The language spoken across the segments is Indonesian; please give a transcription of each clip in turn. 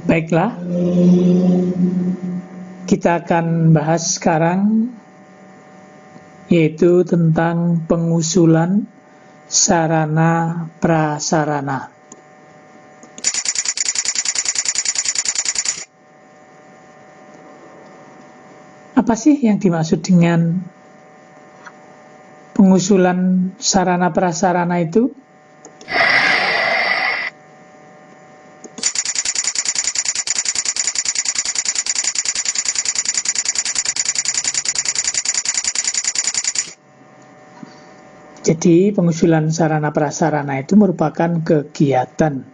Baiklah, kita akan bahas sekarang yaitu tentang pengusulan sarana prasarana. Apa sih yang dimaksud dengan pengusulan sarana prasarana itu? Jadi pengusulan sarana prasarana itu merupakan kegiatan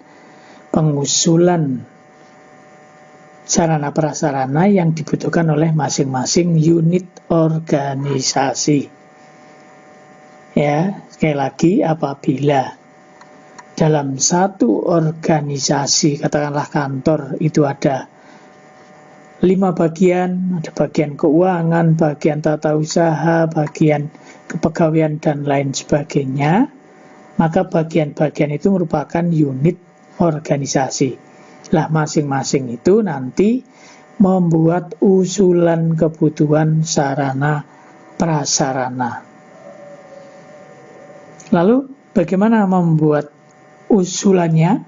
pengusulan sarana prasarana yang dibutuhkan oleh masing-masing unit organisasi. Ya, sekali lagi, apabila dalam satu organisasi, katakanlah kantor, itu ada 5 bagian, ada bagian keuangan, bagian tata usaha, bagian kepegawaian, dan lain sebagainya, maka bagian-bagian itu merupakan unit organisasi. Lah masing-masing itu nanti membuat usulan kebutuhan sarana prasarana. Lalu bagaimana membuat usulannya?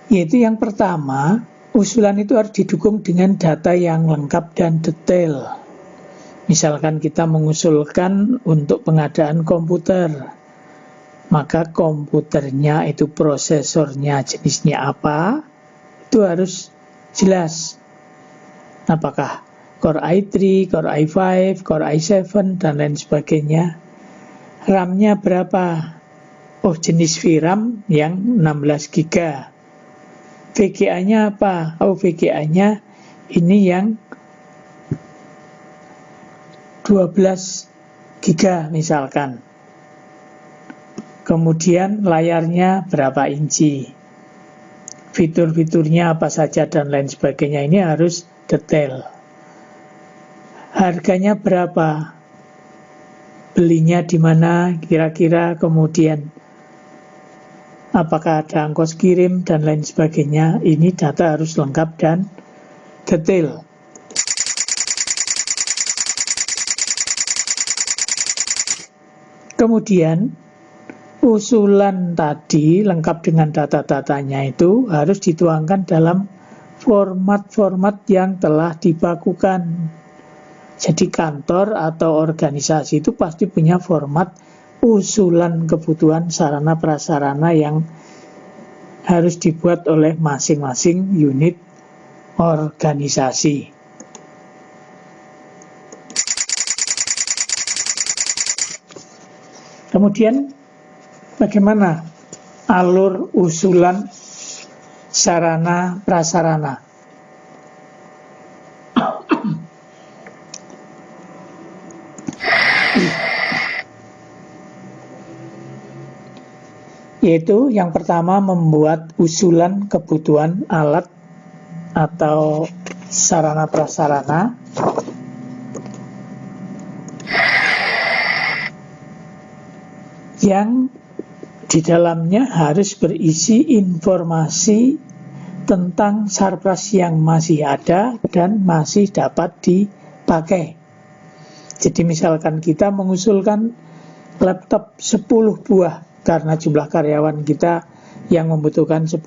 Yaitu yang pertama, usulan itu harus didukung dengan data yang lengkap dan detail. Misalkan kita mengusulkan untuk pengadaan komputer, maka komputernya itu prosesornya jenisnya apa, itu harus jelas. Apakah Core i3, Core i5, Core i7, dan lain sebagainya. RAM-nya berapa? Oh, jenis VRAM yang 16 GB. VGA-nya apa? Oh, VGA-nya ini yang 12 GB misalkan. Kemudian layarnya berapa inci, fitur-fiturnya apa saja, dan lain sebagainya. Ini harus detail. Harganya berapa, belinya di mana kira-kira, kemudian apakah ada ongkos kirim, dan lain sebagainya. Ini data harus lengkap dan detail. Kemudian usulan tadi lengkap dengan data-datanya itu harus dituangkan dalam format-format yang telah dibakukan. Jadi kantor atau organisasi itu pasti punya format usulan kebutuhan sarana prasarana yang harus dibuat oleh masing-masing unit organisasi. Kemudian bagaimana alur usulan sarana prasarana? Yaitu yang pertama membuat usulan kebutuhan alat atau sarana prasarana yang di dalamnya harus berisi informasi tentang sarpras yang masih ada dan masih dapat dipakai. Jadi misalkan kita mengusulkan laptop 10 buah karena jumlah karyawan kita yang membutuhkan 10.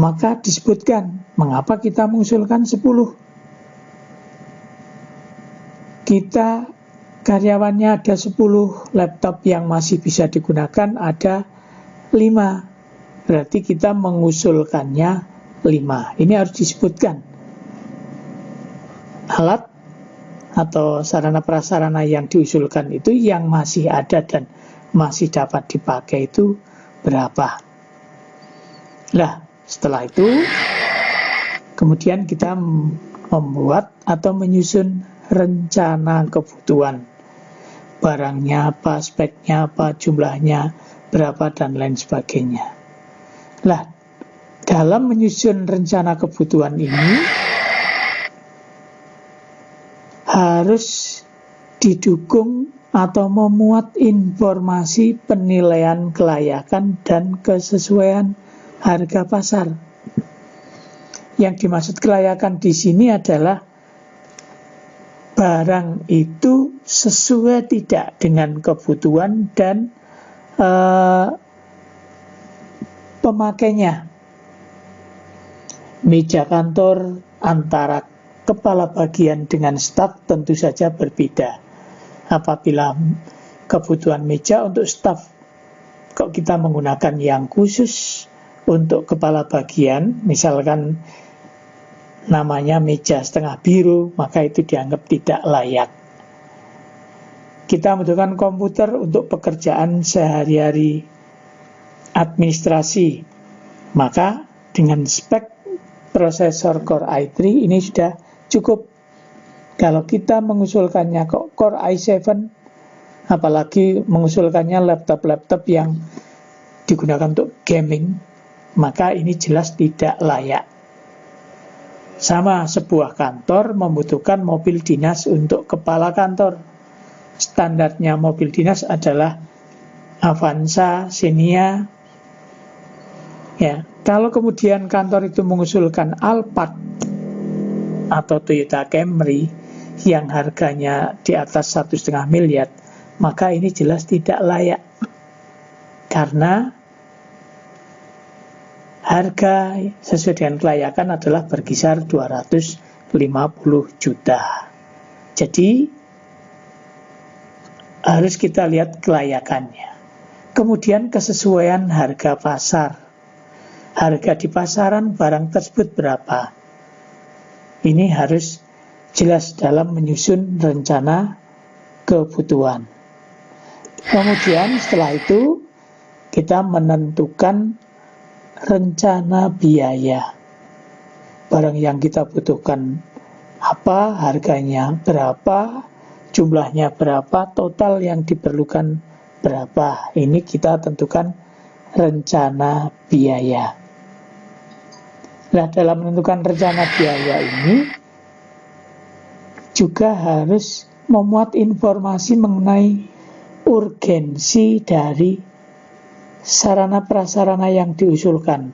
Maka disebutkan mengapa kita mengusulkan 10. Kita karyawannya ada 10, laptop yang masih bisa digunakan ada 5. Berarti kita mengusulkannya 5. Ini harus disebutkan. Alat atau sarana prasarana yang diusulkan itu yang masih ada dan masih dapat dipakai itu berapa. Nah, setelah itu kemudian kita membuat atau menyusun rencana kebutuhan. Barangnya apa, speknya apa, jumlahnya berapa, dan lain sebagainya. Nah, dalam menyusun rencana kebutuhan ini harus didukung atau memuat informasi penilaian kelayakan dan kesesuaian harga pasar. Yang dimaksud kelayakan di sini adalah barang itu sesuai tidak dengan kebutuhan dan pemakainya. Meja kantor antara kepala bagian dengan staf tentu saja berbeda. Apabila kebutuhan meja untuk staf, kok kita menggunakan yang khusus untuk kepala bagian, misalkan namanya meja setengah biru, maka itu dianggap tidak layak. Kita membutuhkan komputer untuk pekerjaan sehari-hari administrasi, maka dengan spek prosesor Core i3 ini sudah cukup. Kalau kita mengusulkannya kok Core i7, apalagi mengusulkannya laptop-laptop yang digunakan untuk gaming, maka ini jelas tidak layak. Sama, sebuah kantor membutuhkan mobil dinas untuk kepala kantor. Standarnya mobil dinas adalah Avanza, Xenia. Ya, kalau kemudian kantor itu mengusulkan Alphard atau Toyota Camry yang harganya di atas 1,5 miliar, maka ini jelas tidak layak. Karena harga sesuai dengan kelayakan adalah berkisar 250 juta. Jadi harus kita lihat kelayakannya. Kemudian kesesuaian harga pasar. Harga di pasaran barang tersebut berapa? Ini harus jelas dalam menyusun rencana kebutuhan. Kemudian setelah itu kita menentukan rencana biaya. Barang yang kita butuhkan apa, harganya berapa, jumlahnya berapa, total yang diperlukan berapa. Ini kita tentukan rencana biaya. Nah, dalam menentukan rencana biaya ini juga harus memuat informasi mengenai urgensi dari sarana prasarana yang diusulkan,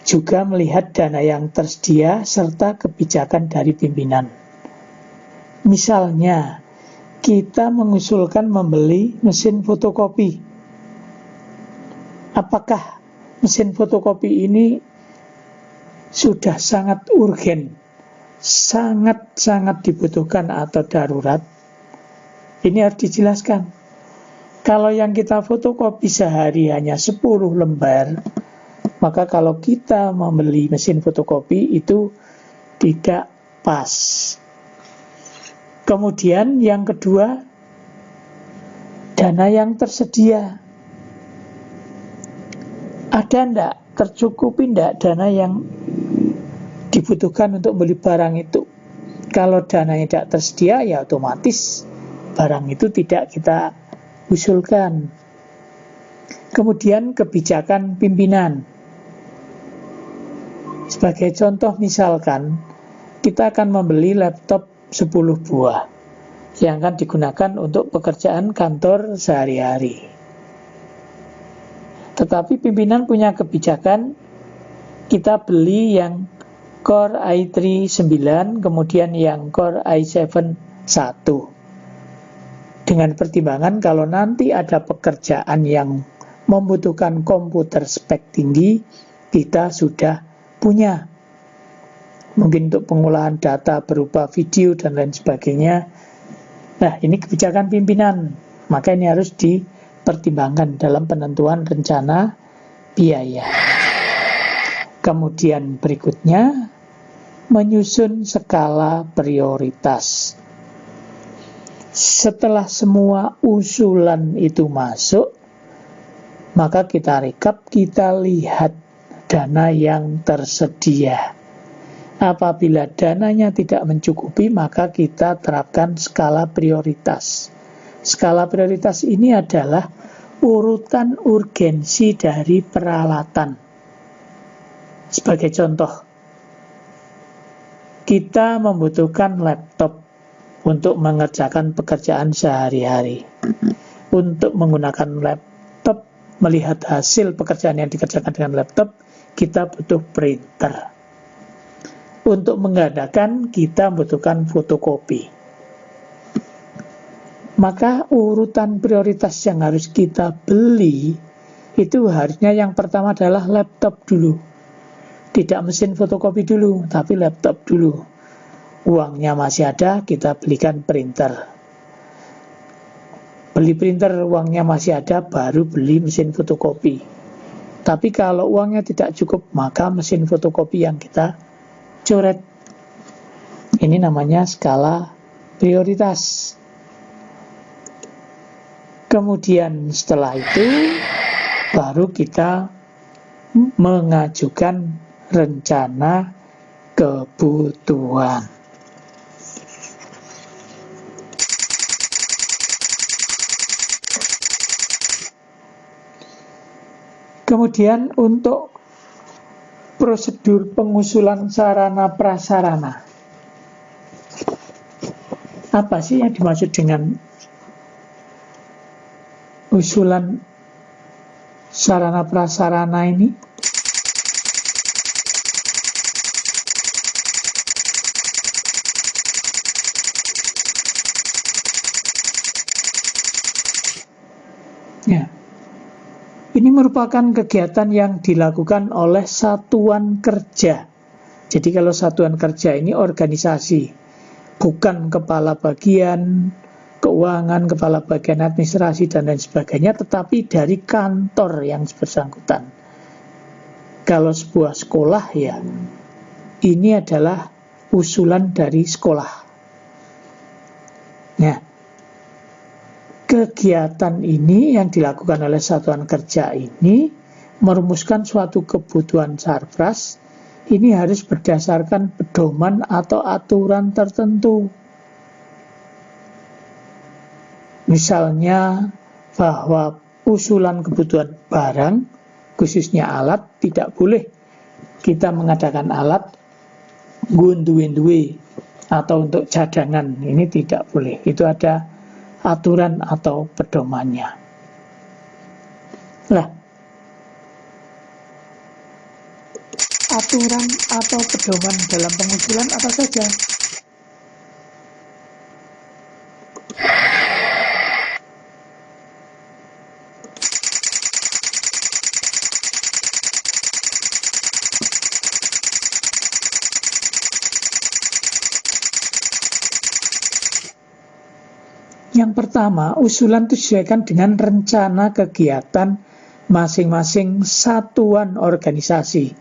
juga melihat dana yang tersedia serta kebijakan dari pimpinan. Misalnya, kita mengusulkan membeli mesin fotokopi. Apakah mesin fotokopi ini sudah sangat urgen, sangat-sangat dibutuhkan atau darurat? Ini harus dijelaskan. Kalau yang kita fotokopi sehari hanya 10 lembar, maka kalau kita membeli mesin fotokopi itu tidak pas. Kemudian yang kedua, dana yang tersedia. Ada enggak, tercukupi enggak dana yang dibutuhkan untuk beli barang itu? Kalau dananya tidak tersedia, ya otomatis barang itu tidak kita usulkan. Kemudian kebijakan pimpinan. Sebagai contoh misalkan, kita akan membeli laptop 10 buah yang akan digunakan untuk pekerjaan kantor sehari-hari. Tetapi pimpinan punya kebijakan, kita beli yang Core i3 9, kemudian yang Core i7 1. Dengan pertimbangan kalau nanti ada pekerjaan yang membutuhkan komputer spek tinggi, kita sudah punya. Mungkin untuk pengolahan data berupa video dan lain sebagainya. Nah, ini kebijakan pimpinan. Maka ini harus dipertimbangkan dalam penentuan rencana biaya. Kemudian berikutnya, menyusun skala prioritas. Setelah semua usulan itu masuk, maka kita rekap, kita lihat dana yang tersedia. Apabila dananya tidak mencukupi, maka kita terapkan skala prioritas. Skala prioritas ini adalah urutan urgensi dari peralatan. Sebagai contoh, kita membutuhkan laptop untuk mengerjakan pekerjaan sehari-hari. Untuk menggunakan laptop, melihat hasil pekerjaan yang dikerjakan dengan laptop, kita butuh printer. Untuk mengadakan, kita membutuhkan fotokopi. Maka urutan prioritas yang harus kita beli itu harusnya yang pertama adalah laptop dulu. Tidak mesin fotokopi dulu, tapi laptop dulu. Uangnya masih ada, kita belikan printer. Beli printer, uangnya masih ada, baru beli mesin fotokopi. Tapi kalau uangnya tidak cukup, maka mesin fotokopi yang kita coret. Ini namanya skala prioritas. Kemudian setelah itu baru kita mengajukan rencana kebutuhan. Kemudian untuk prosedur pengusulan sarana prasarana. Apa sih yang dimaksud dengan usulan sarana prasarana ini? Ya. Ini merupakan kegiatan yang dilakukan oleh satuan kerja. Jadi kalau satuan kerja ini organisasi, bukan kepala bagian keuangan, kepala bagian administrasi, dan lain sebagainya, tetapi dari kantor yang bersangkutan. Kalau sebuah sekolah, ya, ini adalah usulan dari sekolah. Nah, kegiatan ini yang dilakukan oleh satuan kerja ini merumuskan suatu kebutuhan sarpras. Ini harus berdasarkan pedoman atau aturan tertentu. Misalnya bahwa usulan kebutuhan barang, khususnya alat, tidak boleh kita mengadakan alat gunduin-duwe atau untuk cadangan. Ini tidak boleh. Itu ada aturan atau pedomannya. Lah, aturan atau pedoman dalam pengusulan apa saja? Yang pertama, usulan disesuaikan dengan rencana kegiatan masing-masing satuan organisasi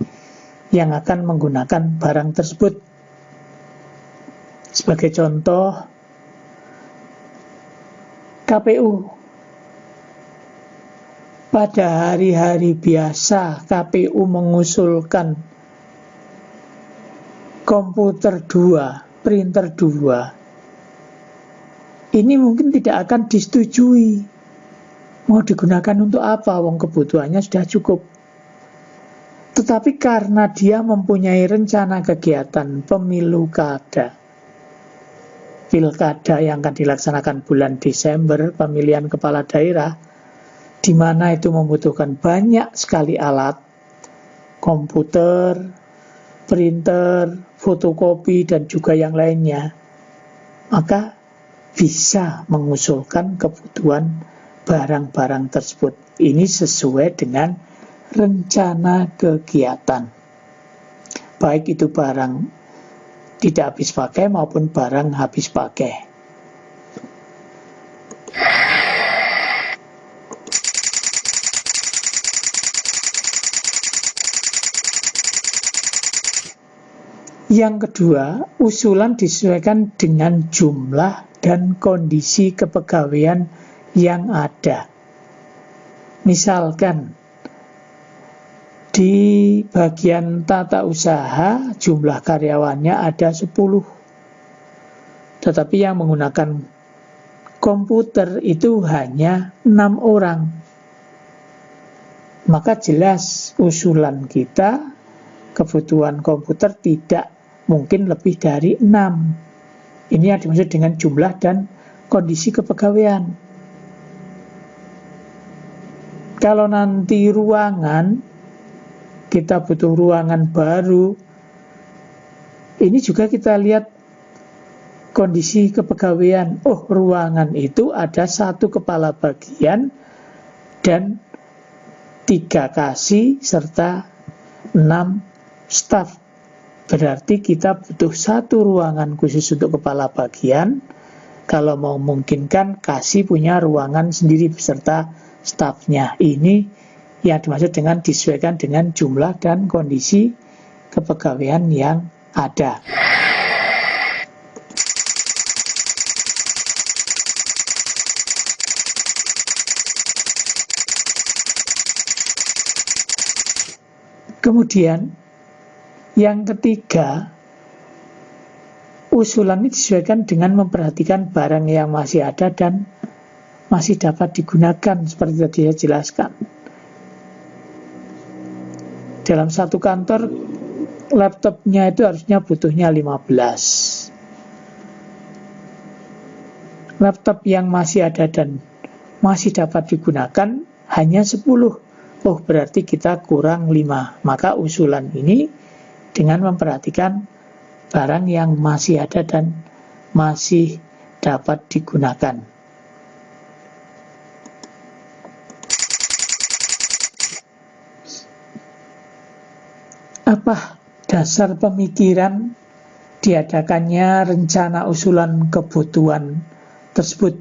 yang akan menggunakan barang tersebut. Sebagai contoh, KPU. Pada hari-hari biasa, KPU mengusulkan komputer 2, printer 2. Ini mungkin tidak akan disetujui. Mau digunakan untuk apa? Wong kebutuhannya sudah cukup. Tetapi karena dia mempunyai rencana kegiatan pemilu kada, pilkada yang akan dilaksanakan bulan Desember, pemilihan kepala daerah, di mana itu membutuhkan banyak sekali alat, komputer, printer, fotokopi, dan juga yang lainnya, maka bisa mengusulkan kebutuhan barang-barang tersebut. Ini sesuai dengan rencana kegiatan. Baik itu barang tidak habis pakai maupun barang habis pakai. Yang kedua, usulan disesuaikan dengan jumlah dan kondisi kepegawaian yang ada. Misalkan di bagian tata usaha jumlah karyawannya ada 10, tetapi yang menggunakan komputer itu hanya 6 orang. Maka jelas usulan kita kebutuhan komputer tidak mungkin lebih dari 6. Ini yang dimaksud dengan jumlah dan kondisi kepegawaian. Kalau nanti ruangan, kita butuh ruangan baru, ini juga kita lihat kondisi kepegawaian. Oh, ruangan itu ada 1 kepala bagian dan 3 kasih serta 6 staf. Berarti kita butuh 1 ruangan khusus untuk kepala bagian. Kalau mau memungkinkan, kasih punya ruangan sendiri beserta stafnya. Ini yang dimaksud dengan disesuaikan dengan jumlah dan kondisi kepegawaian yang ada. Kemudian yang ketiga, usulan ini disesuaikan dengan memperhatikan barang yang masih ada dan masih dapat digunakan seperti tadi saya jelaskan. Dalam satu kantor, laptopnya itu harusnya butuhnya 15. Laptop yang masih ada dan masih dapat digunakan hanya 10. Oh, berarti kita kurang 5. Maka usulan ini dengan memperhatikan barang yang masih ada dan masih dapat digunakan. Apa dasar pemikiran diadakannya rencana usulan kebutuhan tersebut?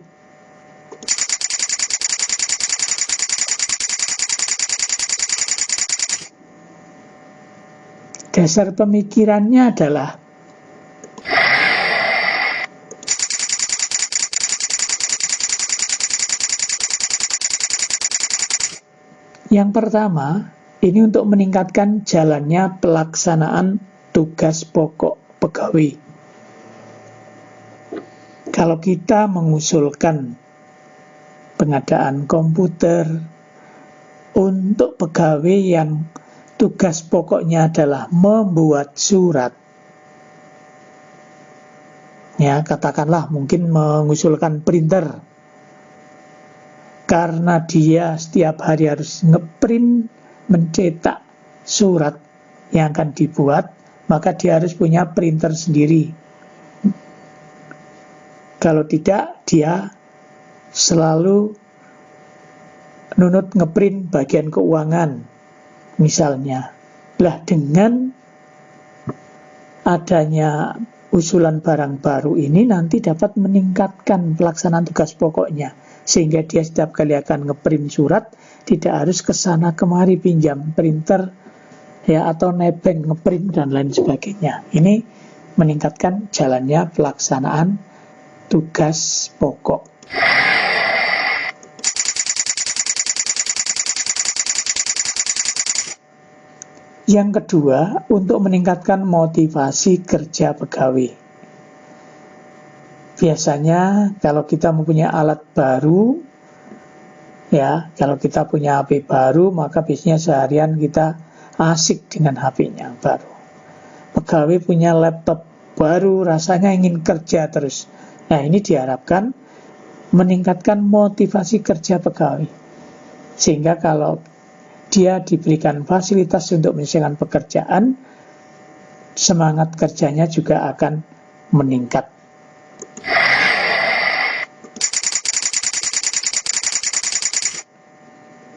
Dasar pemikirannya adalah yang pertama, ini untuk meningkatkan jalannya pelaksanaan tugas pokok pegawai. Kalau kita mengusulkan pengadaan komputer untuk pegawai yang tugas pokoknya adalah membuat surat, ya katakanlah mungkin mengusulkan printer, karena dia setiap hari harus ngeprint, mencetak surat yang akan dibuat, maka dia harus punya printer sendiri. Kalau tidak, dia selalu nunut ngeprint bagian keuangan misalnya. Lah, dengan adanya usulan barang baru ini nanti dapat meningkatkan pelaksanaan tugas pokoknya, sehingga dia setiap kali akan ngeprint surat tidak harus kesana kemari pinjam printer ya atau nebeng ngeprint dan lain sebagainya. Ini meningkatkan jalannya pelaksanaan tugas pokok. Yang kedua, untuk meningkatkan motivasi kerja pegawai. Biasanya kalau kita mempunyai alat baru, ya, kalau kita punya HP baru, maka biasanya seharian kita asik dengan HP-nya baru. Pegawai punya laptop baru, rasanya ingin kerja terus. Nah, ini diharapkan meningkatkan motivasi kerja pegawai. Sehingga kalau dia diberikan fasilitas untuk menyelesaikan pekerjaan, semangat kerjanya juga akan meningkat.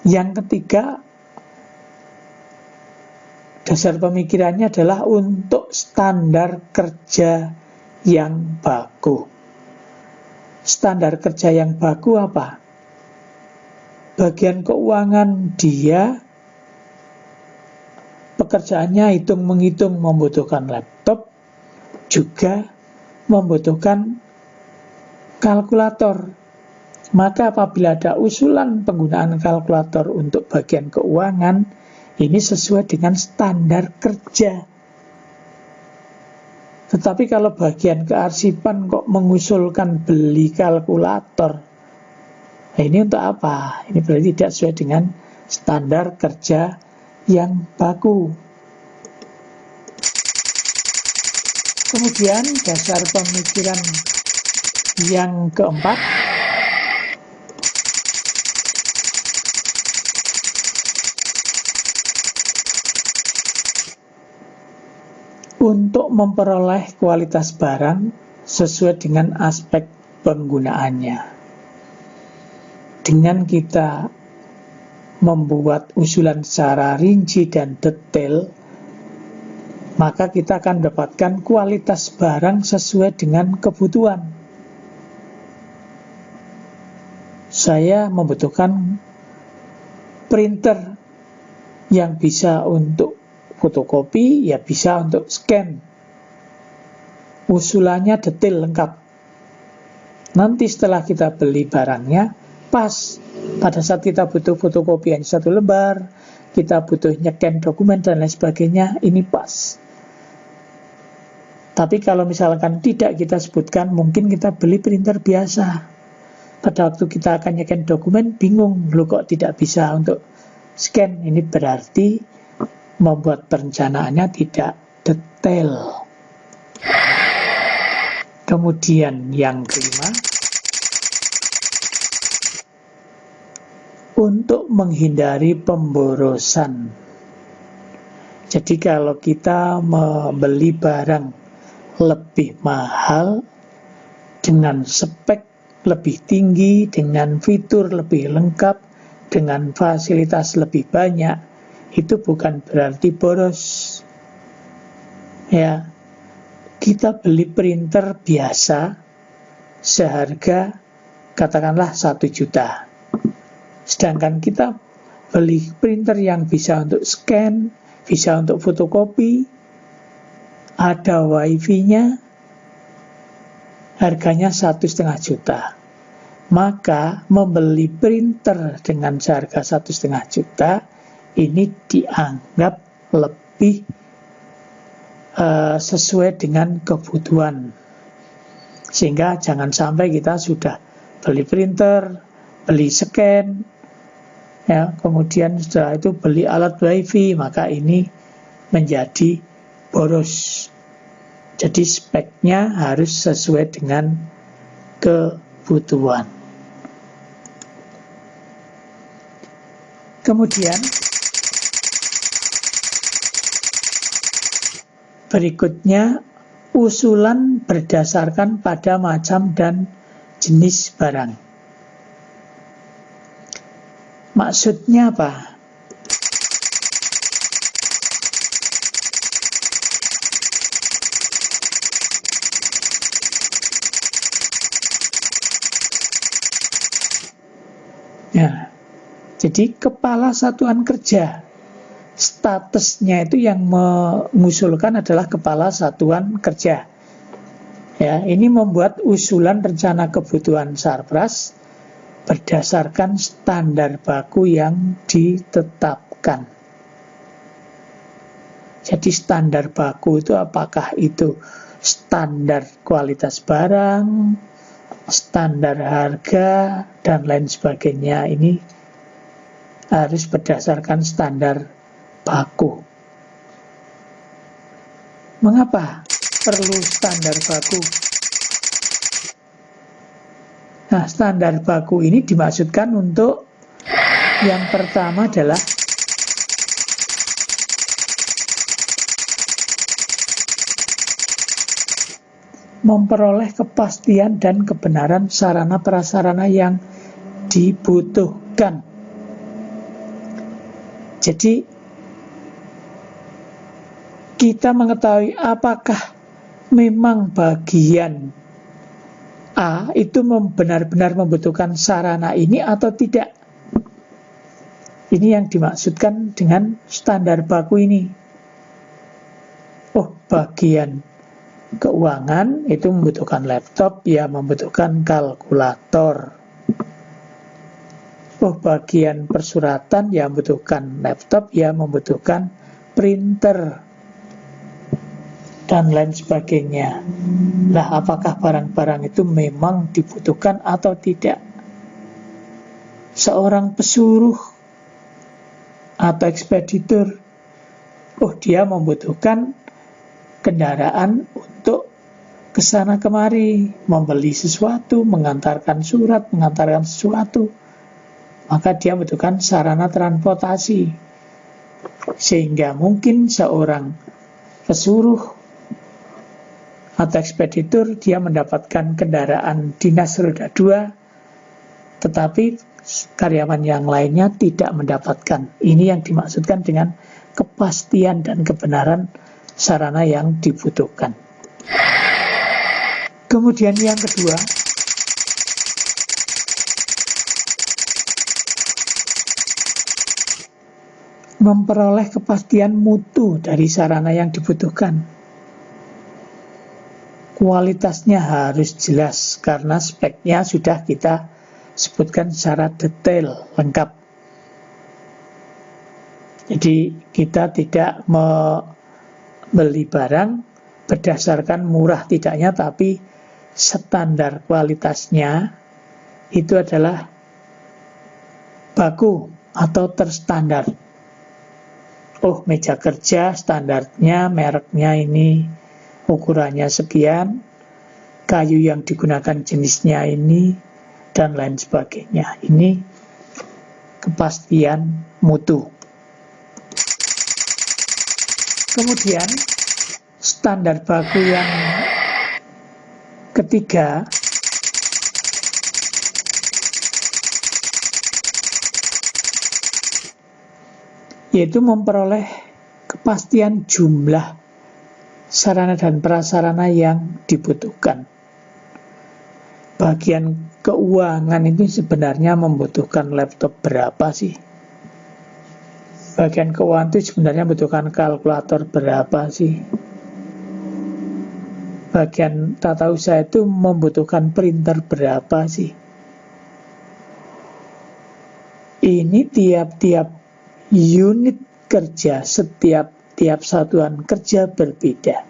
Yang ketiga, dasar pemikirannya adalah untuk standar kerja yang baku. Standar kerja yang baku apa? Bagian keuangan dia pekerjaannya hitung-menghitung, membutuhkan laptop, juga membutuhkan kalkulator. Maka apabila ada usulan penggunaan kalkulator untuk bagian keuangan, ini sesuai dengan standar kerja. Tetapi kalau bagian kearsipan kok mengusulkan beli kalkulator, nah ini untuk apa? Ini berarti tidak sesuai dengan standar kerja yang baku. Kemudian dasar pemikiran yang keempat, untuk memperoleh kualitas barang sesuai dengan aspek penggunaannya. Dengan kita membuat usulan secara rinci dan detail, maka kita akan mendapatkan kualitas barang sesuai dengan kebutuhan. Saya membutuhkan printer yang bisa untuk fotokopi, ya bisa untuk scan. Usulannya detail lengkap. Nanti setelah kita beli barangnya, pas pada saat kita butuh fotokopian 1 lembar, kita butuh nyekan dokumen dan lain sebagainya, ini pas. Tapi kalau misalkan tidak kita sebutkan, mungkin kita beli printer biasa. Pada waktu kita akan nyekan dokumen, bingung, loh kok tidak bisa untuk scan. Ini berarti membuat perencanaannya tidak detail. Kemudian yang kelima, untuk menghindari pemborosan. Jadi kalau kita membeli barang lebih mahal dengan spek lebih tinggi, dengan fitur lebih lengkap, dengan fasilitas lebih banyak, itu bukan berarti boros. Ya, kita beli printer biasa seharga katakanlah 1 juta. Sedangkan kita beli printer yang bisa untuk scan, bisa untuk fotokopi, ada wifi-nya, harganya 1,5 juta. Maka membeli printer dengan harga 1,5 juta ini dianggap lebih sesuai dengan kebutuhan. Sehingga jangan sampai kita sudah beli printer, beli scan, ya, kemudian setelah itu beli alat wifi, maka ini menjadi boros. Jadi speknya harus sesuai dengan kebutuhan. Kemudian berikutnya, usulan berdasarkan pada macam dan jenis barang. Maksudnya apa? Ya, jadi kepala satuan kerja, statusnya itu yang mengusulkan adalah kepala satuan kerja. Ya, ini membuat usulan rencana kebutuhan Sarpras berdasarkan standar baku yang ditetapkan. Jadi standar baku itu apakah itu standar kualitas barang, standar harga, dan lain sebagainya. Ini harus berdasarkan standar baku. Mengapa perlu standar baku? Nah, standar baku ini dimaksudkan untuk yang pertama adalah memperoleh kepastian dan kebenaran sarana prasarana yang dibutuhkan. Jadi kita mengetahui apakah memang bagian A itu benar-benar membutuhkan sarana ini atau tidak. Ini yang dimaksudkan dengan standar baku ini. Oh, bagian keuangan itu membutuhkan laptop, ya membutuhkan kalkulator. Oh, bagian persuratan ya membutuhkan laptop, ya membutuhkan printer, dan lain sebagainya. Nah, apakah barang-barang itu memang dibutuhkan atau tidak? Seorang pesuruh atau ekspeditur, oh dia membutuhkan kendaraan untuk untuk ke sana kemari, membeli sesuatu, mengantarkan surat, mengantarkan sesuatu, maka dia membutuhkan sarana transportasi. Sehingga mungkin seorang pesuruh atau ekspeditur dia mendapatkan kendaraan dinas roda 2, tetapi karyawan yang lainnya tidak mendapatkan. Ini yang dimaksudkan dengan kepastian dan kebenaran sarana yang dibutuhkan. Kemudian yang kedua, memperoleh kepastian mutu dari sarana yang dibutuhkan. Kualitasnya harus jelas karena speknya sudah kita sebutkan secara detail, lengkap. Jadi kita tidak membeli barang berdasarkan murah tidaknya, tapi standar kualitasnya itu adalah baku atau terstandar. Oh, meja kerja standarnya, mereknya ini, ukurannya sekian, kayu yang digunakan jenisnya ini, dan lain sebagainya. Ini kepastian mutu. Kemudian standar baku yang ketiga, yaitu memperoleh kepastian jumlah sarana dan prasarana yang dibutuhkan. Bagian keuangan itu sebenarnya membutuhkan laptop berapa sih? Bagian keuangan itu sebenarnya membutuhkan kalkulator berapa sih? Bagian tata usaha itu membutuhkan printer berapa sih? Ini tiap-tiap unit kerja, setiap satuan kerja berbeda.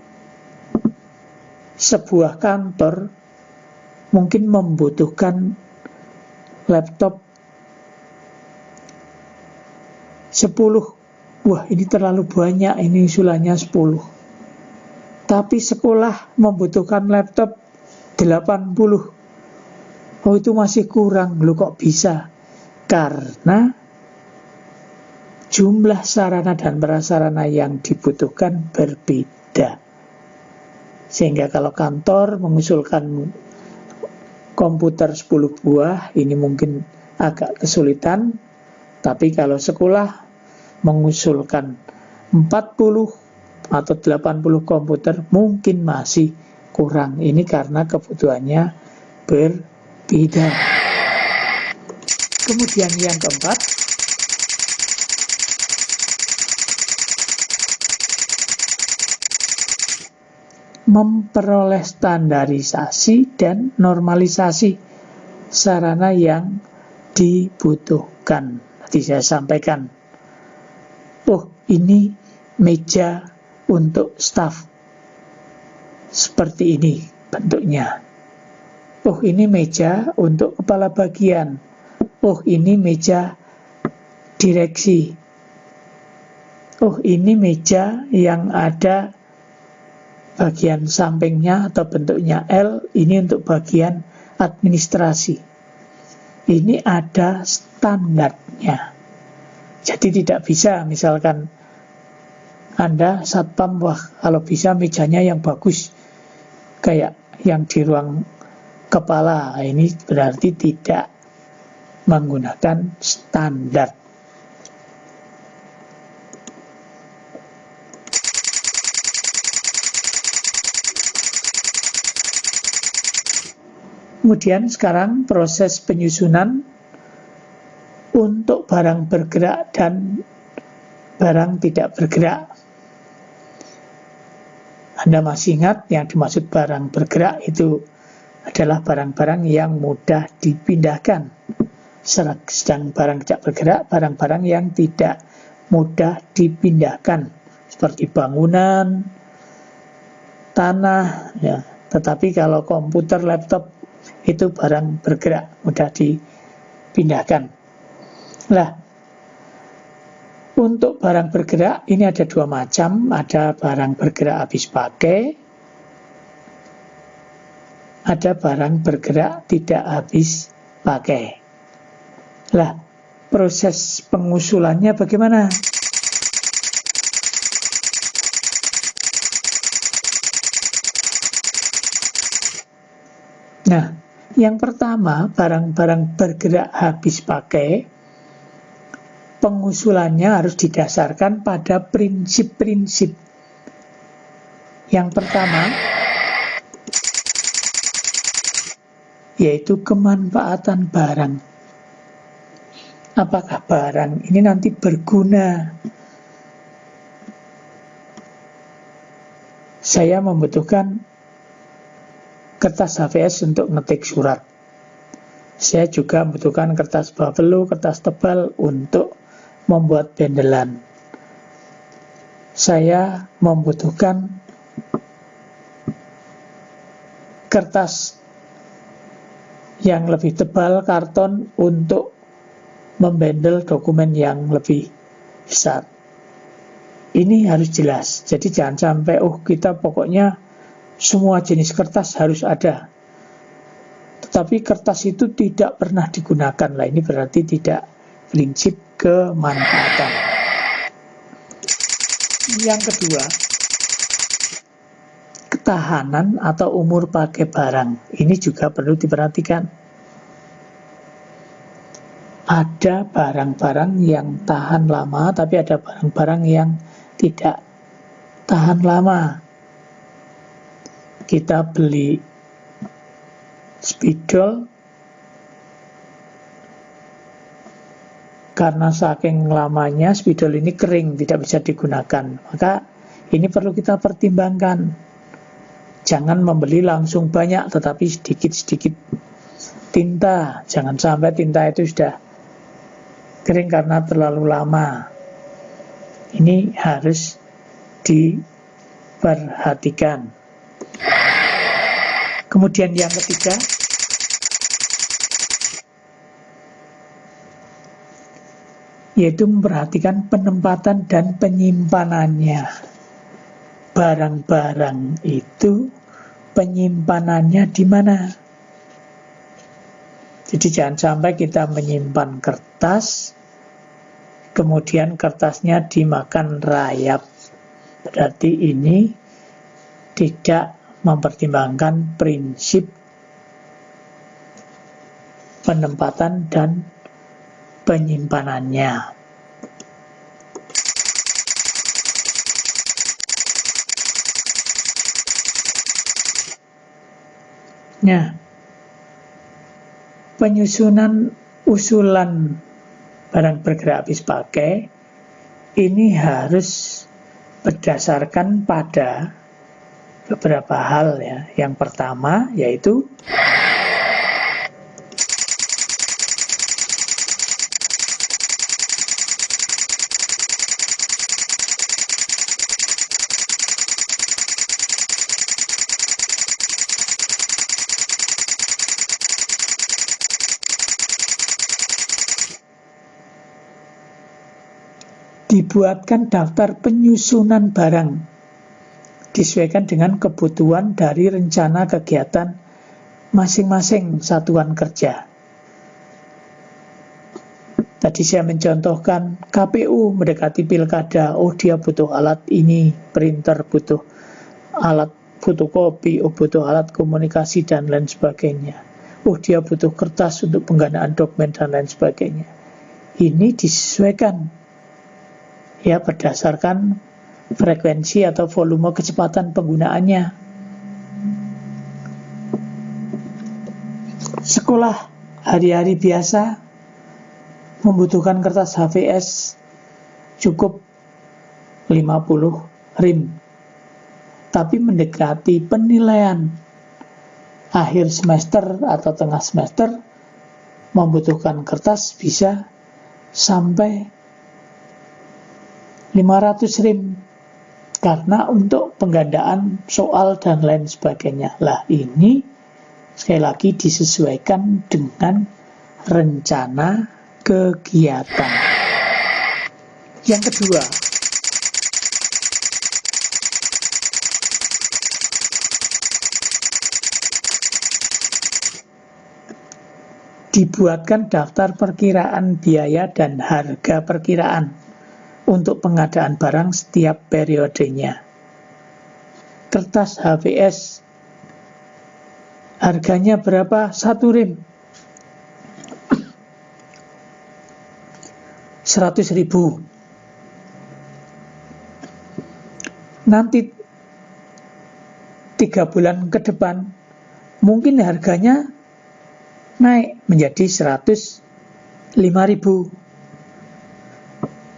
Sebuah kantor mungkin membutuhkan laptop 10. Wah, ini terlalu banyak, ini usulannya 10. Tapi sekolah membutuhkan laptop 80. Oh, itu masih kurang. Loh, kok bisa? Karena jumlah sarana dan prasarana yang dibutuhkan berbeda. Sehingga kalau kantor mengusulkan komputer 10 buah, ini mungkin agak kesulitan. Tapi kalau sekolah mengusulkan 40 atau 80 komputer, mungkin masih kurang. Ini karena kebutuhannya berbeda. Kemudian yang keempat, memperoleh standarisasi dan normalisasi sarana yang dibutuhkan. Tadi saya sampaikan, oh, ini meja untuk staf seperti ini bentuknya. Oh, ini meja untuk kepala bagian. Oh, ini meja direksi. Oh, ini meja yang ada bagian sampingnya atau bentuknya L, ini untuk bagian administrasi. Ini ada standarnya. Jadi tidak bisa misalkan Anda satpam, wah kalau bisa mejanya yang bagus kayak yang di ruang kepala, ini berarti tidak menggunakan standar. Kemudian sekarang proses penyusunan untuk barang bergerak dan barang tidak bergerak. Anda masih ingat yang dimaksud barang bergerak itu adalah barang-barang yang mudah dipindahkan. Sedang barang tidak bergerak, barang-barang yang tidak mudah dipindahkan, seperti bangunan, tanah, ya. Tetapi kalau komputer, laptop itu barang bergerak, mudah dipindahkan. Nah, untuk barang bergerak ini ada dua macam, ada barang bergerak habis pakai, ada barang bergerak tidak habis pakai. Lah, proses pengusulannya bagaimana? Nah, yang pertama, barang-barang bergerak habis pakai, pengusulannya harus didasarkan pada prinsip-prinsip. Yang pertama, yaitu kemanfaatan barang. Apakah barang ini nanti berguna? Saya membutuhkan kertas HVS untuk ngetik surat. Saya juga membutuhkan kertas bubble, kertas tebal untuk membuat bendelan. Saya membutuhkan kertas yang lebih tebal, karton, untuk membendel dokumen yang lebih besar. Ini harus jelas. Jadi jangan sampai kita pokoknya semua jenis kertas harus ada, tetapi kertas itu tidak pernah digunakan. Lah, ini berarti tidak prinsip kemanfaatan. Yang kedua, ketahanan atau umur pakai barang. Ini juga perlu diperhatikan. Ada barang-barang yang tahan lama, tapi ada barang-barang yang tidak tahan lama. Kita beli spidol, karena saking lamanya spidol ini kering, tidak bisa digunakan. Maka ini perlu kita pertimbangkan. Jangan membeli langsung banyak, tetapi sedikit-sedikit. Tinta, jangan sampai tinta itu sudah kering karena terlalu lama. Ini harus diperhatikan. Kemudian yang ketiga, yaitu memperhatikan penempatan dan penyimpanannya. Barang-barang itu penyimpanannya di mana? Jadi jangan sampai kita menyimpan kertas, kemudian kertasnya dimakan rayap. Berarti ini tidak mempertimbangkan prinsip penempatan dan penyimpanannya. Nah, penyusunan usulan barang bergerak habis pakai ini harus berdasarkan pada beberapa hal ya. Yang pertama yaitu dibuatkan daftar penyusunan barang disesuaikan dengan kebutuhan dari rencana kegiatan masing-masing satuan kerja. Tadi saya mencontohkan KPU mendekati pilkada, dia butuh alat ini, printer butuh alat fotokopi, butuh alat komunikasi dan lain sebagainya. Dia butuh kertas untuk pengganaan dokumen dan lain sebagainya. Ini disesuaikan ya berdasarkan frekuensi atau volume kecepatan penggunaannya. Sekolah hari-hari biasa membutuhkan kertas HVS cukup 50 rim. Tapi mendekati penilaian akhir semester atau tengah semester membutuhkan kertas bisa sampai 500 rim. Karena untuk penggandaan soal dan lain sebagainya. Lah ini sekali lagi disesuaikan dengan rencana kegiatan. Yang kedua, dibuatkan daftar perkiraan biaya dan harga perkiraan untuk pengadaan barang setiap periodenya. Kertas HVS harganya berapa? 1 rem 100.000. Nanti 3 bulan ke depan mungkin harganya naik menjadi 105.000.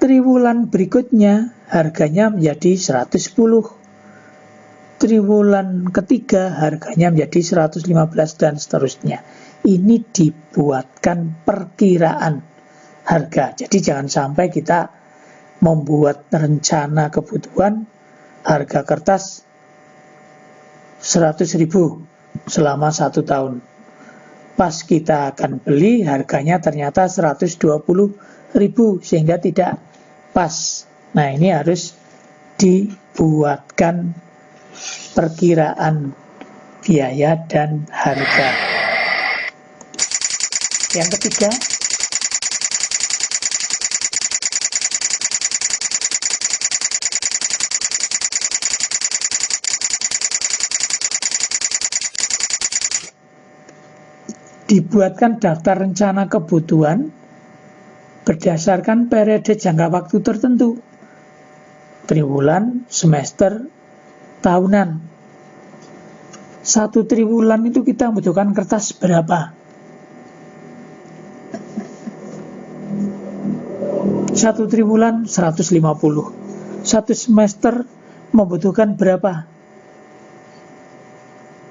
Triwulan berikutnya harganya menjadi 110. Triwulan ketiga harganya menjadi 115 dan seterusnya. Ini dibuatkan perkiraan harga. Jadi jangan sampai kita membuat rencana kebutuhan harga kertas 100.000 selama 1 tahun. Pas kita akan beli harganya ternyata 120.000 sehingga tidak pas. Nah, ini harus dibuatkan perkiraan biaya dan harga. Yang ketiga, dibuatkan daftar rencana kebutuhan berdasarkan periode jangka waktu tertentu, triwulan, semester, tahunan. 1 triwulan itu kita membutuhkan kertas berapa? 1 triwulan 150. 1 semester membutuhkan berapa?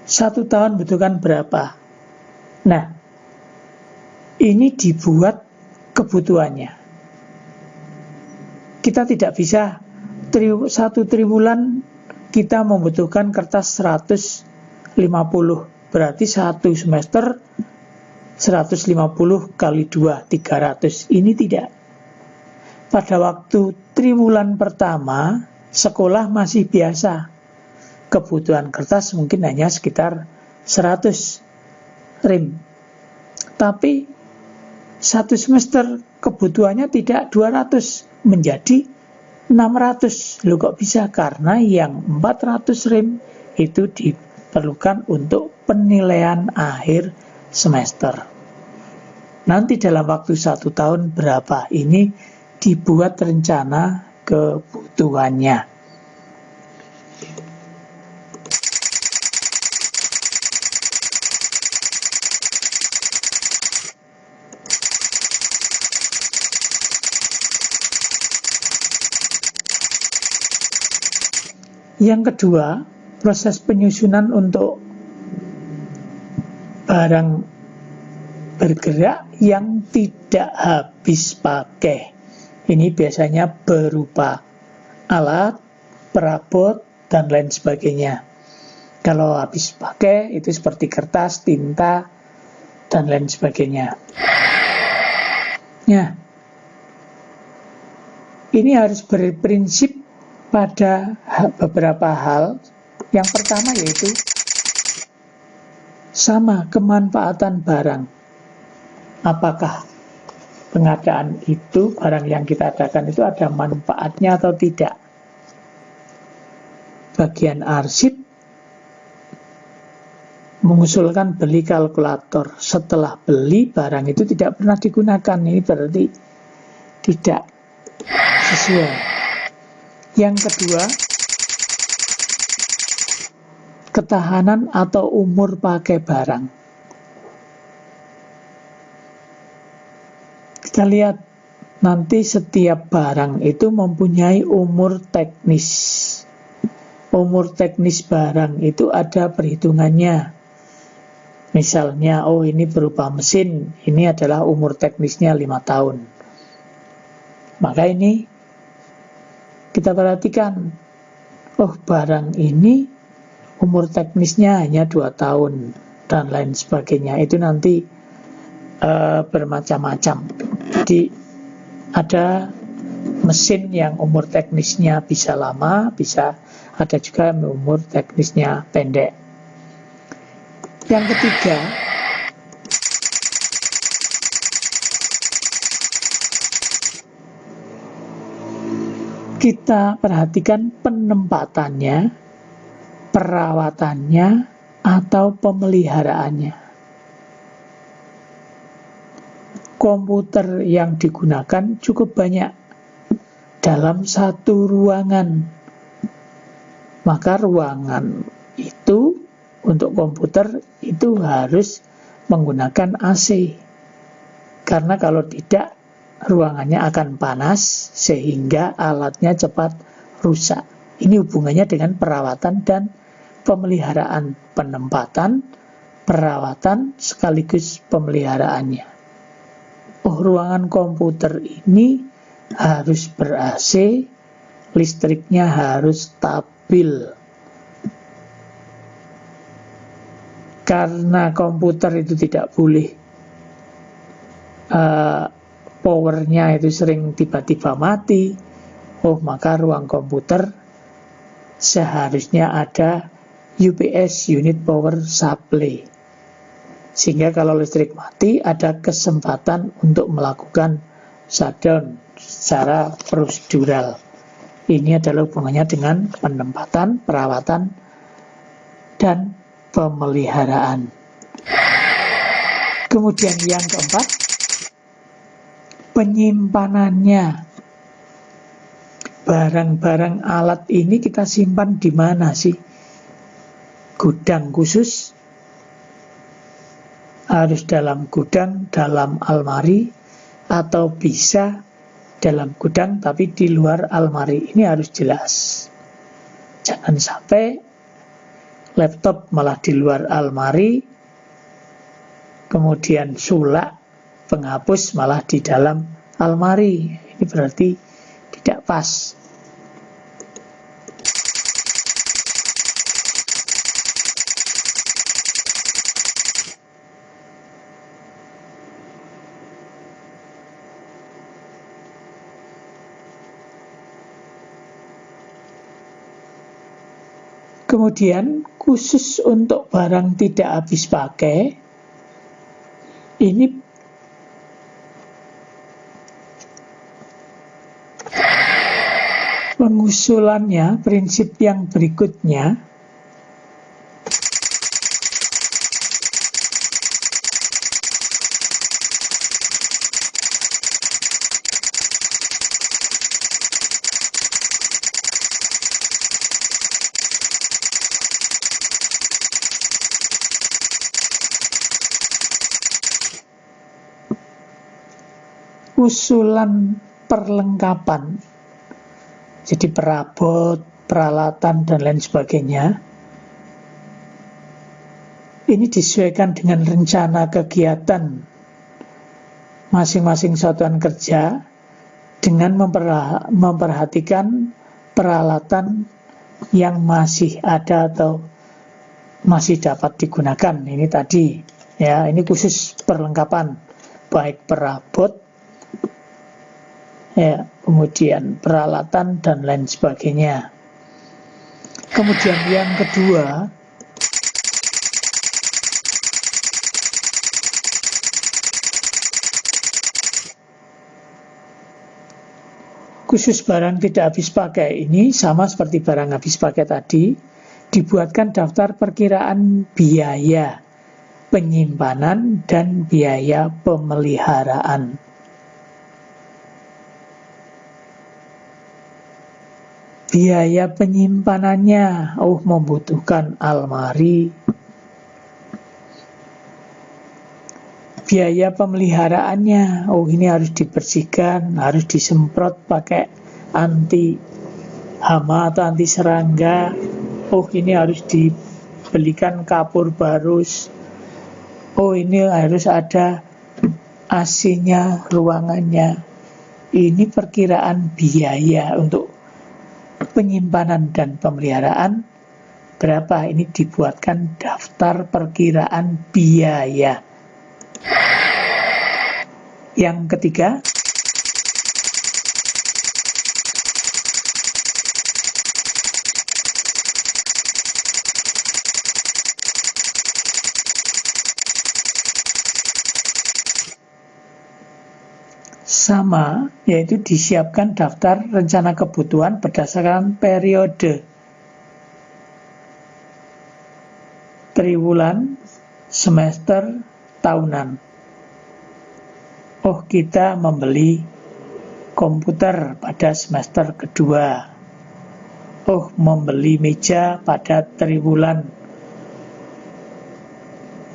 1 tahun membutuhkan berapa? Nah, ini dibuat kebutuhannya. Kita tidak bisa 1 triwulan kita membutuhkan kertas 150. Berarti 1 semester 150 kali 2, 300. Ini tidak. Pada waktu triwulan pertama, sekolah masih biasa. Kebutuhan kertas mungkin hanya sekitar 100 rem. Tapi 1 semester kebutuhannya tidak 200, menjadi 600. Loh, kok bisa? Karena yang 400 rem itu diperlukan untuk penilaian akhir semester. Nanti dalam waktu 1 tahun berapa? Ini dibuat rencana kebutuhannya. Yang kedua, proses penyusunan untuk barang bergerak yang tidak habis pakai. Ini biasanya berupa alat, perabot, dan lain sebagainya. Kalau habis pakai, itu seperti kertas, tinta, dan lain sebagainya. Ya, ini harus berprinsip pada beberapa hal. Yang pertama yaitu sama kemanfaatan barang. Apakah pengadaan itu, barang yang kita adakan itu ada manfaatnya atau tidak? Bagian arsip mengusulkan beli kalkulator. Setelah beli, barang itu tidak pernah digunakan. Ini berarti tidak sesuai. Yang kedua, ketahanan atau umur pakai barang. Kita lihat nanti setiap barang itu mempunyai umur teknis. Umur teknis barang itu ada perhitungannya. Misalnya, oh ini berupa mesin, ini adalah umur teknisnya 5 tahun. Maka ini kita perhatikan, oh barang ini umur teknisnya hanya 2 tahun dan lain sebagainya. Itu nanti bermacam-macam. Jadi ada mesin yang umur teknisnya bisa lama, bisa ada juga yang umur teknisnya pendek. Yang ketiga, kita perhatikan penempatannya, perawatannya, atau pemeliharaannya. Komputer yang digunakan cukup banyak dalam satu ruangan. Maka ruangan itu untuk komputer itu harus menggunakan AC. Karena kalau tidak, ruangannya akan panas sehingga alatnya cepat rusak. Ini hubungannya dengan perawatan dan pemeliharaan, penempatan, perawatan sekaligus pemeliharaannya. Oh, ruangan komputer ini harus ber-AC, listriknya harus stabil. Karena komputer itu tidak boleh powernya itu sering tiba-tiba mati. Oh, maka ruang komputer seharusnya ada UPS, Unit Power Supply. Sehingga kalau listrik mati, ada kesempatan untuk melakukan shutdown secara prosedural. Ini adalah hubungannya dengan penempatan, perawatan, dan pemeliharaan. Kemudian yang keempat, penyimpanannya. Barang-barang alat ini kita simpan di mana sih? Gudang khusus? Harus dalam gudang, dalam almari, atau bisa dalam gudang tapi di luar almari. Ini harus jelas. Jangan sampai laptop malah di luar almari, kemudian sulak, penghapus malah di dalam almari. Ini berarti tidak pas. Kemudian khusus untuk barang tidak habis pakai, ini pengusulannya, prinsip yang berikutnya, usulan perlengkapan, jadi perabot, peralatan, dan lain sebagainya, ini disesuaikan dengan rencana kegiatan masing-masing satuan kerja dengan memperhatikan peralatan yang masih ada atau masih dapat digunakan. Ini tadi, ya, ini khusus perlengkapan, baik perabot, ya, kemudian peralatan dan lain sebagainya. Kemudian yang kedua, khusus barang tidak habis pakai ini sama seperti barang habis pakai tadi, dibuatkan daftar perkiraan biaya penyimpanan dan biaya pemeliharaan. Biaya penyimpanannya, membutuhkan almari. Biaya pemeliharaannya, ini harus dibersihkan, harus disemprot pakai anti hama atau anti serangga. Ini harus dibelikan kapur barus. Ini harus ada AC-nya, ruangannya. Ini perkiraan biaya untuk penyimpanan dan pemeliharaan. Berapa? Ini dibuatkan daftar perkiraan biaya. Yang ketiga, sama, yaitu disiapkan daftar rencana kebutuhan berdasarkan periode, triwulan, semester, tahunan. Oh, kita membeli komputer pada semester kedua. Oh, membeli meja pada triwulan.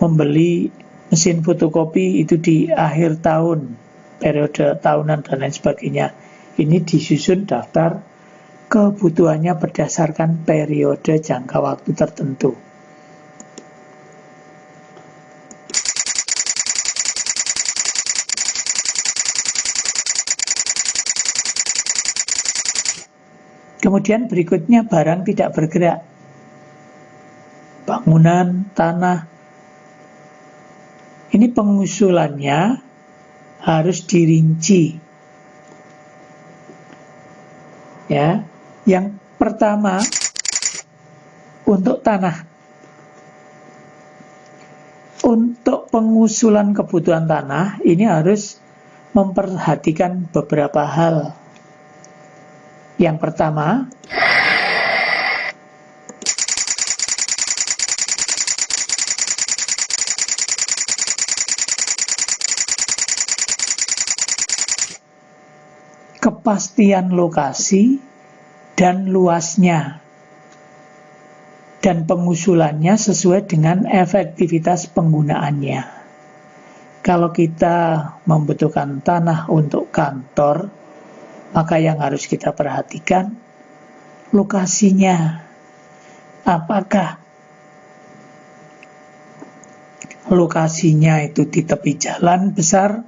Membeli mesin fotokopi itu di akhir tahun, periode tahunan dan lain sebagainya. Ini disusun daftar kebutuhannya berdasarkan periode jangka waktu tertentu. Kemudian berikutnya barang tidak bergerak. Bangunan, tanah. Ini pengusulannya harus dirinci. Ya, yang pertama untuk tanah. Untuk pengusulan kebutuhan tanah ini harus memperhatikan beberapa hal. Yang pertama, kepastian lokasi dan luasnya, dan pengusulannya sesuai dengan efektivitas penggunaannya. Kalau kita membutuhkan tanah untuk kantor, maka yang harus kita perhatikan lokasinya. Apakah lokasinya itu di tepi jalan besar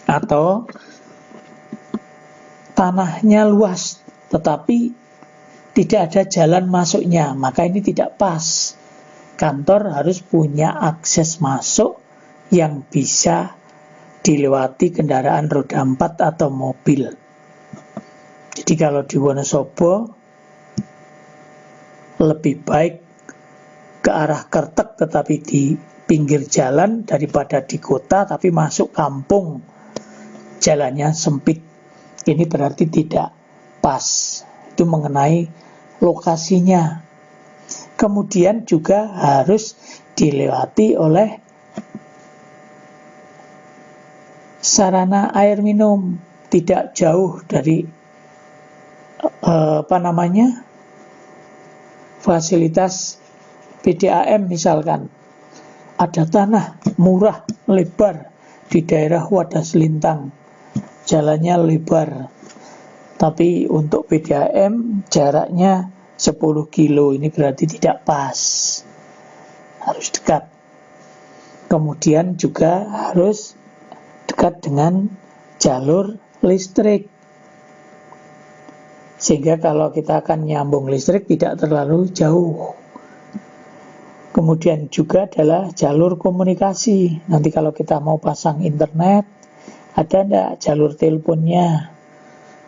atau tanahnya luas tetapi tidak ada jalan masuknya, maka ini tidak pas. Kantor harus punya akses masuk yang bisa dilewati kendaraan roda 4 atau mobil. Jadi kalau di Wonosobo lebih baik ke arah Kertek tetapi di pinggir jalan daripada di kota tapi masuk kampung jalannya sempit. Ini berarti tidak pas. Itu mengenai lokasinya. Kemudian juga harus dilewati oleh sarana air minum, tidak jauh dari fasilitas PDAM misalkan. Ada tanah murah lebar di daerah Wadas Lintang, jalannya lebar, tapi untuk PDAM jaraknya 10 kilo, ini berarti tidak pas, harus dekat. Kemudian juga harus dekat dengan jalur listrik, sehingga kalau kita akan nyambung listrik tidak terlalu jauh. Kemudian juga adalah jalur komunikasi. Nanti kalau kita mau pasang internet, ada enggak jalur teleponnya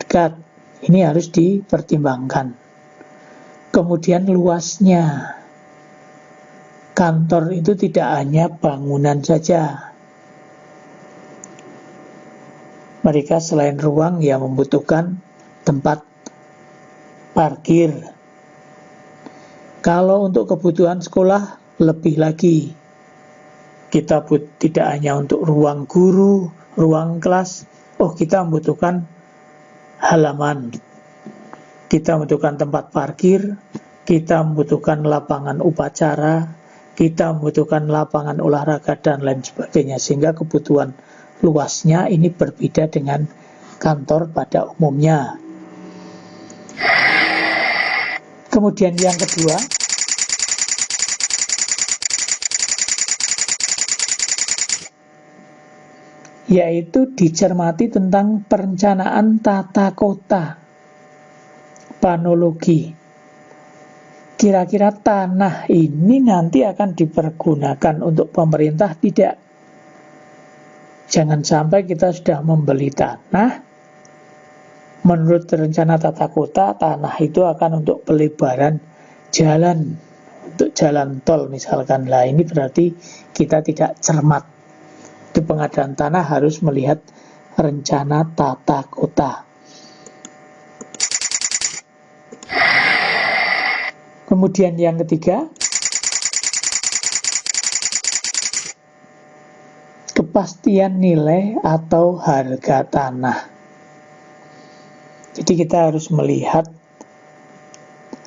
dekat? Ini harus dipertimbangkan. Kemudian luasnya. Kantor itu tidak hanya bangunan saja. Mereka selain ruang ya membutuhkan tempat parkir. Kalau untuk kebutuhan sekolah lebih lagi. Kita tidak hanya untuk ruang guru, ruang kelas. Oh, kita membutuhkan halaman. Kita membutuhkan tempat parkir, kita membutuhkan lapangan upacara, kita membutuhkan lapangan olahraga dan lain sebagainya. Sehingga kebutuhan luasnya ini berbeda dengan kantor pada umumnya. Kemudian yang kedua, yaitu dicermati tentang perencanaan tata kota, planologi. Kira-kira tanah ini nanti akan dipergunakan untuk pemerintah tidak? Jangan sampai kita sudah membeli tanah, menurut rencana tata kota, tanah itu akan untuk pelebaran jalan, untuk jalan tol misalkan. Lah ini berarti kita tidak cermat. Di pengadaan tanah harus melihat rencana tata kota. Kemudian yang ketiga, kepastian nilai atau harga tanah. Jadi kita harus melihat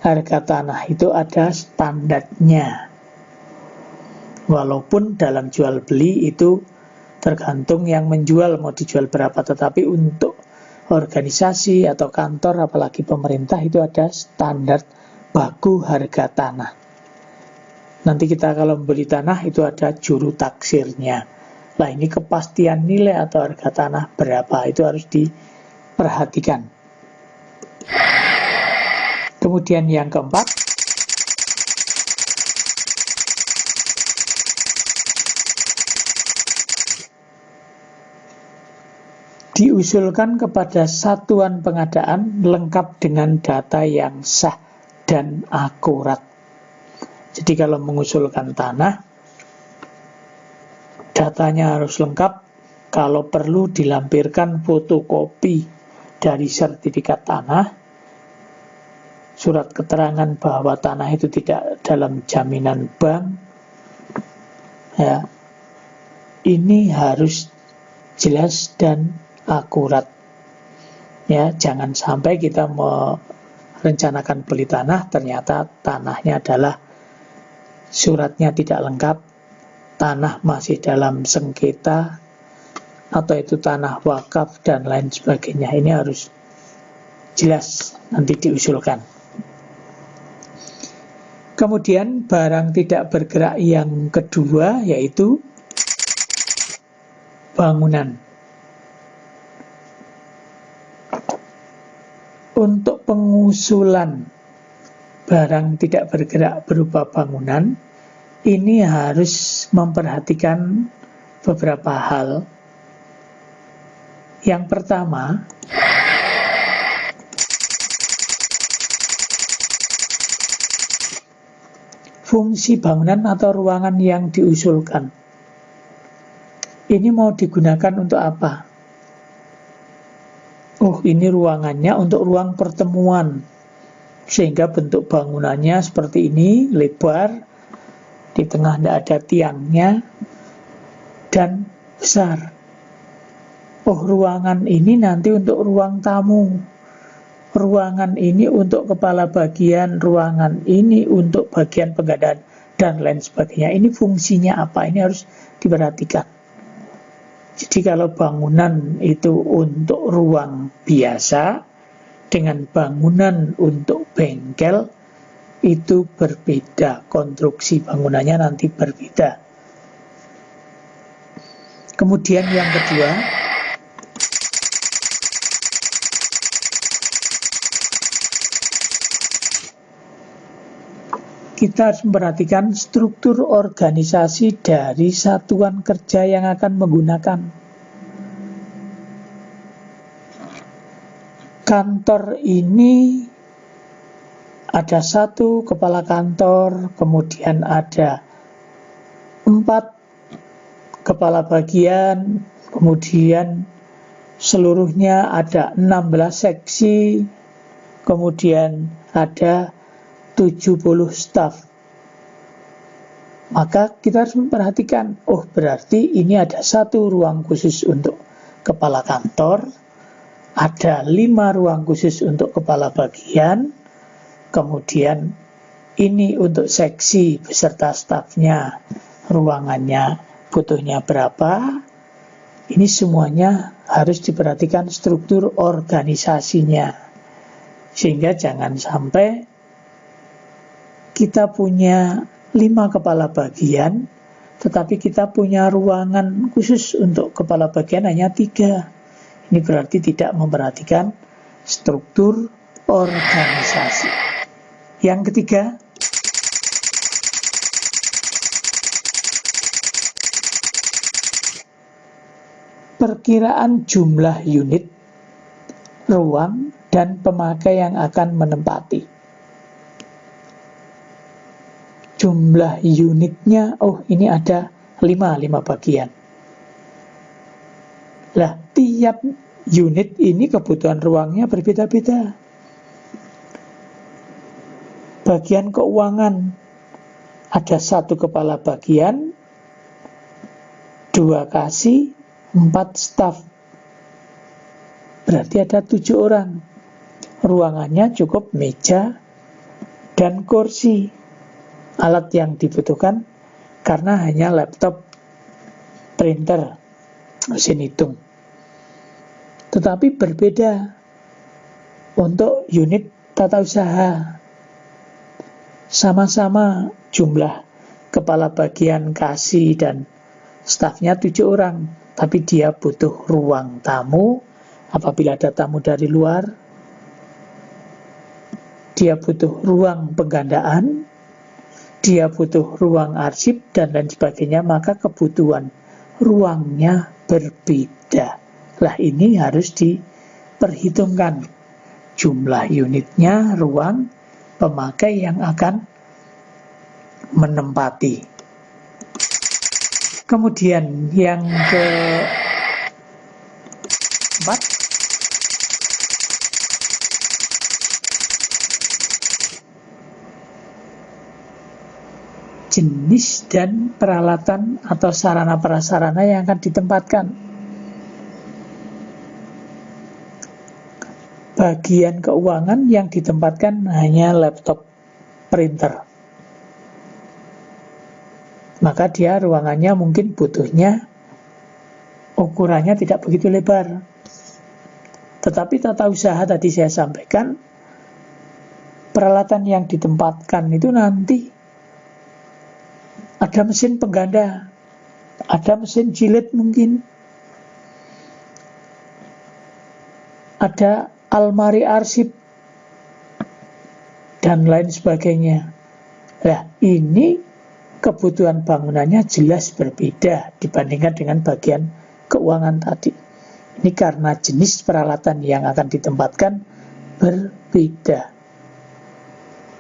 harga tanah itu ada standarnya. Walaupun dalam jual beli itu tergantung yang menjual mau dijual berapa, tetapi untuk organisasi atau kantor apalagi pemerintah itu ada standar baku harga tanah. Nanti kita kalau membeli tanah itu ada juru taksirnya. Nah, ini kepastian nilai atau harga tanah berapa itu harus diperhatikan. Kemudian yang keempat, diusulkan kepada satuan pengadaan lengkap dengan data yang sah dan akurat. Jadi kalau mengusulkan tanah, datanya harus lengkap. Kalau perlu dilampirkan fotokopi dari sertifikat tanah, surat keterangan bahwa tanah itu tidak dalam jaminan bank. Ya, ini harus jelas dan akurat. Ya, jangan sampai kita merencanakan beli tanah, ternyata tanahnya adalah suratnya tidak lengkap, tanah masih dalam sengketa, atau itu tanah wakaf dan lain sebagainya. Ini harus jelas nanti diusulkan. Kemudian barang tidak bergerak yang kedua yaitu bangunan. Untuk pengusulan barang tidak bergerak berupa bangunan, ini harus memperhatikan beberapa hal. Yang pertama, fungsi bangunan atau ruangan yang diusulkan. Ini mau digunakan untuk apa? Oh, ini ruangannya untuk ruang pertemuan. Sehingga bentuk bangunannya seperti ini, lebar, di tengah tidak ada tiangnya, dan besar. Oh, ruangan ini nanti untuk ruang tamu. Ruangan ini untuk kepala bagian, ruangan ini untuk bagian pengadaan, dan lain sebagainya. Ini fungsinya apa? Ini harus diperhatikan. Jadi kalau bangunan itu untuk ruang biasa, dengan bangunan untuk bengkel, itu berbeda. Konstruksi bangunannya nanti berbeda. Kemudian yang kedua, kita harus memperhatikan struktur organisasi dari satuan kerja yang akan menggunakan. Kantor ini ada 1 kepala kantor, kemudian ada 4 kepala bagian, kemudian seluruhnya ada 16 seksi, kemudian ada 70 staf. Maka kita harus memperhatikan, oh berarti ini ada 1 ruang khusus untuk kepala kantor, ada 5 ruang khusus untuk kepala bagian, kemudian ini untuk seksi beserta stafnya, ruangannya butuhnya berapa. Ini semuanya harus diperhatikan struktur organisasinya, sehingga jangan sampai kita punya 5 kepala bagian, tetapi kita punya ruangan khusus untuk kepala bagian hanya 3. Ini berarti tidak memperhatikan struktur organisasi. Yang ketiga, perkiraan jumlah unit, ruang, dan pemakai yang akan menempati. Jumlah unitnya, oh ini ada 5 bagian. Lah, tiap unit ini kebutuhan ruangnya berbeda-beda. Bagian keuangan ada 1 kepala bagian, 2 kasih, 4 staf. Berarti ada 7 orang. Ruangannya cukup meja dan kursi. Alat yang dibutuhkan karena hanya laptop, printer, mesin hitung. Tetapi berbeda untuk unit tata usaha. Sama-sama jumlah kepala bagian, kasih, dan stafnya 7 orang. Tapi dia butuh ruang tamu apabila ada tamu dari luar. Dia butuh ruang penggandaan. Dia butuh ruang arsip dan lain sebagainya. Maka kebutuhan ruangnya berbeda. Lah, ini harus diperhitungkan. Jumlah unitnya, ruang pemakai yang akan menempati. Kemudian yang keempat, jenis dan peralatan atau sarana prasarana yang akan ditempatkan. Bagian keuangan yang ditempatkan hanya laptop, printer. Maka dia ruangannya mungkin butuhnya ukurannya tidak begitu lebar. Tetapi tata usaha tadi saya sampaikan, peralatan yang ditempatkan itu nanti ada mesin pengganda, ada mesin jilid mungkin, ada almari arsip, dan lain sebagainya. Nah, ini kebutuhan bangunannya jelas berbeda dibandingkan dengan bagian keuangan tadi. Ini karena jenis peralatan yang akan ditempatkan berbeda.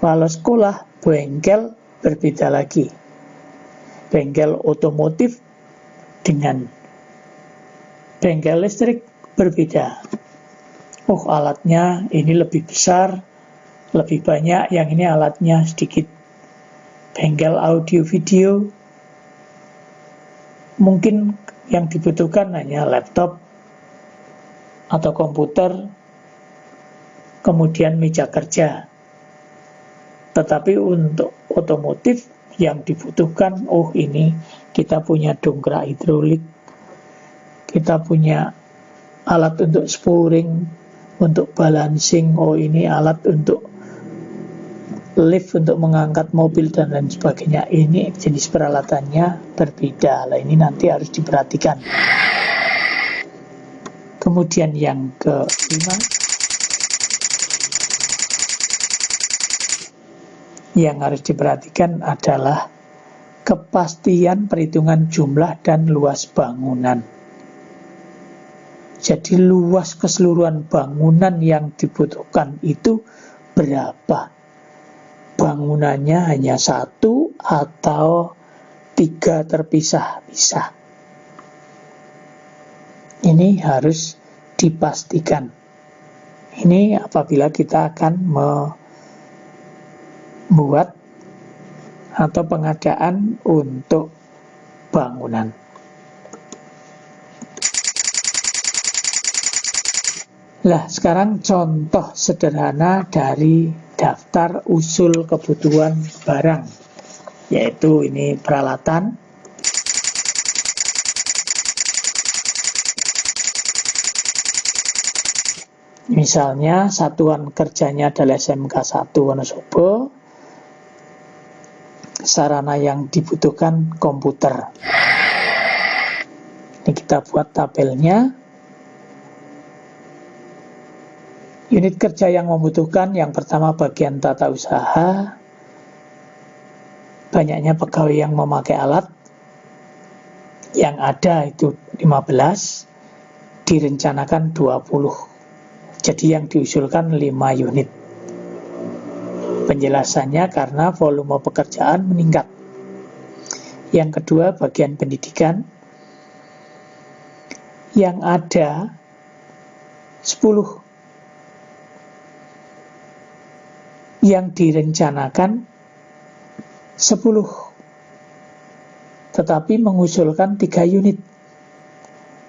Kalau sekolah, bengkel berbeda lagi. Bengkel otomotif dengan bengkel listrik berbeda. Oh, alatnya ini lebih besar, lebih banyak, yang ini alatnya sedikit. Bengkel audio video, mungkin yang dibutuhkan hanya laptop atau komputer, kemudian meja kerja. Tetapi untuk otomotif yang dibutuhkan, oh ini kita punya dongkrak hidrolik, kita punya alat untuk spooring, untuk balancing, oh ini alat untuk lift untuk mengangkat mobil dan lain sebagainya. Ini jenis peralatannya berbeda. Lah, ini nanti harus diperhatikan. Kemudian yang kelima, yang harus diperhatikan adalah kepastian perhitungan jumlah dan luas bangunan. Jadi luas keseluruhan bangunan yang dibutuhkan itu berapa? Bangunannya hanya 1 atau 3 terpisah-pisah. Ini harus dipastikan. Ini apabila kita akan membuat atau pengadaan untuk bangunan. Lah, sekarang contoh sederhana dari daftar usul kebutuhan barang, yaitu ini peralatan. Misalnya satuan kerjanya adalah SMK 1 Wonosobo, sarana yang dibutuhkan komputer. Ini kita buat tabelnya. Unit kerja yang membutuhkan, yang pertama bagian tata usaha, banyaknya pegawai yang memakai alat, yang ada itu 15, direncanakan 20. Jadi yang diusulkan 5 unit. Penjelasannya karena volume pekerjaan meningkat. Yang kedua bagian pendidikan, yang ada 10, yang direncanakan 10, tetapi mengusulkan 3 unit.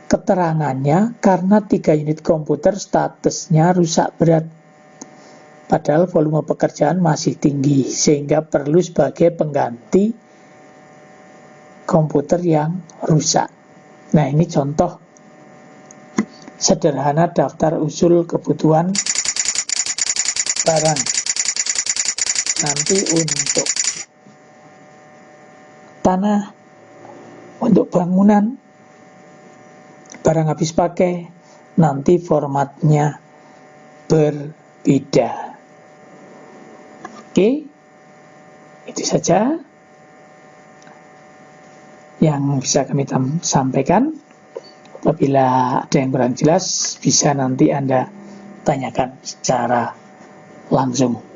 Keterangannya karena 3 unit komputer statusnya rusak berat, padahal volume pekerjaan masih tinggi, sehingga perlu sebagai pengganti komputer yang rusak. Nah, ini contoh sederhana daftar usul kebutuhan barang. Nanti untuk tanah, untuk bangunan, barang habis pakai, nanti formatnya berbeda. Oke, itu saja yang bisa kami sampaikan. Apabila ada yang kurang jelas, bisa nanti Anda tanyakan secara langsung.